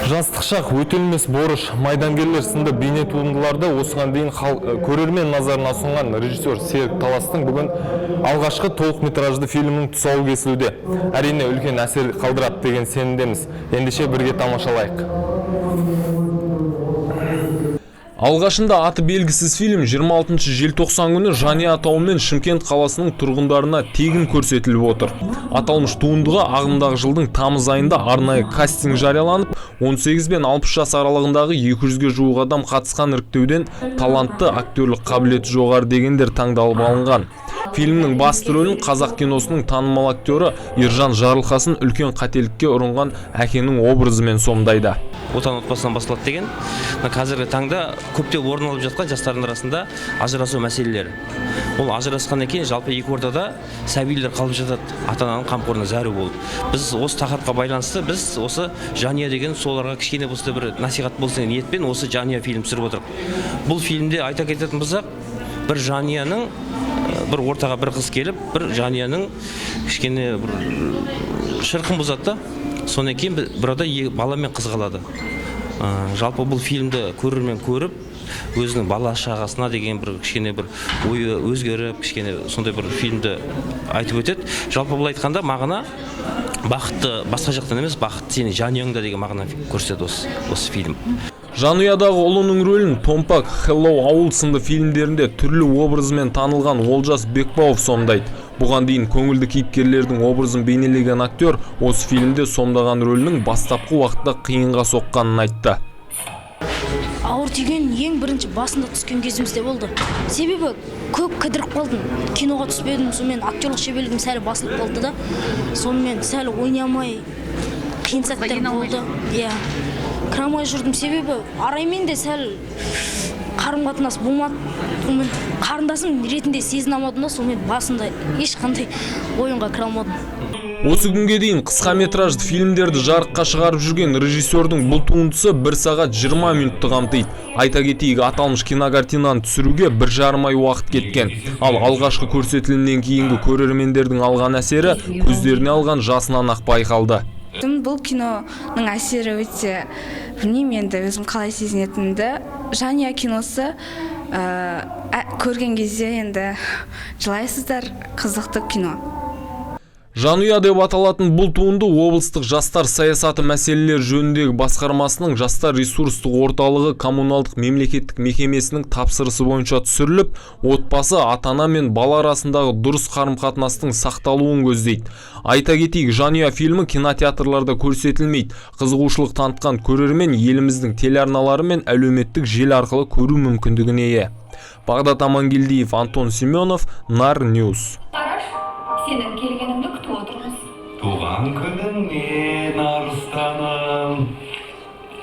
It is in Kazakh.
Жастық шақ, өтелмес борыш, майдангерлер сынды бейне туындыларды осыған дейін көрермен назарына ұсынған режиссер Серік Таластың бүгін алғашқы толық метражды фильмінің тұсауы кесілуде. Әрине үлкен әсер қалдырады деген сенімдеміз. Ендеше бірге тамашалайық. Алғашында аты белгісіз фильм 26 желтоқсан күні Жания атауымен Шымкент қаласының тұрғындарына тегін көрсетіліп отыр. Аталмыш туындыға ағымдағы жылдың тамыз айында арнайы кастинг жарияланып, 18 бен 60 жас аралығындағы 200-ге жуық адам қатысқан іріктеуден талантты актерлік қабілеті жоғары дегендер таңдалып алынған. Фильмнің басты рөлін қазақ киносының танымал актері Ержан Жарылқасын үлкен қателікке ұрынған әкенің образымен сомдайды. Отан отбасынан басталады деген, қазіргі таңда көптеп орын алып жатқан жастардың арасында ажырасу мәселелері. Ол ажырасқаннан кейін жалпы екі ортада сәбилер қалып жатады, ата-ананың қамқорына зәру болып. Біз осы тақырыпқа байланысты біз осы Жания деген соларға кішкене болса бір насихат болсын ниетпен осы Жания фильм түсіріп отырмыз. Бұл фильмде айта кететін болсақ, бір Жанияның бір ортаға бір қыз келіп, бір Жанияның кішкене бір шырқын бұзады да, сонан кейін бір ада бала мен қыз қалады. Жалпы бұл фильмді көрермен көріп, өзінің бала шағасына деген бір кішкене бір ойы өзгеріп, кішкене сондай бір фильмді айтып өтеді. Жалпы бұл айтқанда мағына бақытты басқа жақтан емес, бақытты сені жаныңда деген мағына көрсетеді осы фильм. Жанұядағы ұлының рөлін Томпак, Hello ауыл сынды фильмдерінде түрлі образымен танылған Олжас Бекбауов сомдайды. Бұған дейін көңілді кейіпкерлердің образын бейнелеген актер осы фильмде сомдаған рөлінің бастапқы уақытта қиынға соққанын айтты. Ауыр түйген ең бірінші басында түскен кезімізде болды. Себебі көп кідіріп қалдым. Киноға түспедім, сонымен актерлік шеберлігім сәл басылып қалды да. Сонымен сәл ойнамай қиын сәттер болды. Кірамай жүрдім, себебі араймен де сәл қарым-қатынас болмады. Қарындасым ретінде сезіне алмадым да, сонымен басында ешқандай ойынға кіре алмадым. Осы күнге дейін қысқа метражды фильмдерді жарыққа шығарып жүрген режиссердің бұл туындысы 1 сағат 20 минутты қамтиды. Айта кетейік, аталмыш кинокартинаны түсіруге 1,5 ай уақыт кеткен. Ал алғашқы көрсетілімнен кейінгі көрермендердің алған әсері көздеріне алған жасынан ақ байқалды. Бұл киноның әсері өте, білмеймін енді өзім қалай сезінетінімді. Жания киносы көрген кезде енді жылайсыздар, қызықты кино. Жанұя деп аталатын бұл туынды облыстық жастар саясаты мәселелер жөніндегі басқармасының жастар ресурстық орталығы коммуналдық мемлекеттік мекемесінің тапсырысы бойынша түсіріліп, отбасы, ата-ана мен бала арасындағы дұрыс қарым-қатынастың сақталуын көздейді. Айта кетейік, Жанұя фильмі кинотеатрларда көрсетілмейді. Қызығушылық танытқан көрермен еліміздің телеарналары мен әлеуметтік желі арқылы көру мүмкіндігіне ие. Бағдат Амангелдиев, Антон Семенов, Нар Ньюс. Сенің келгеніңді күтіп отырмыз. Туған күніңмен арыстанып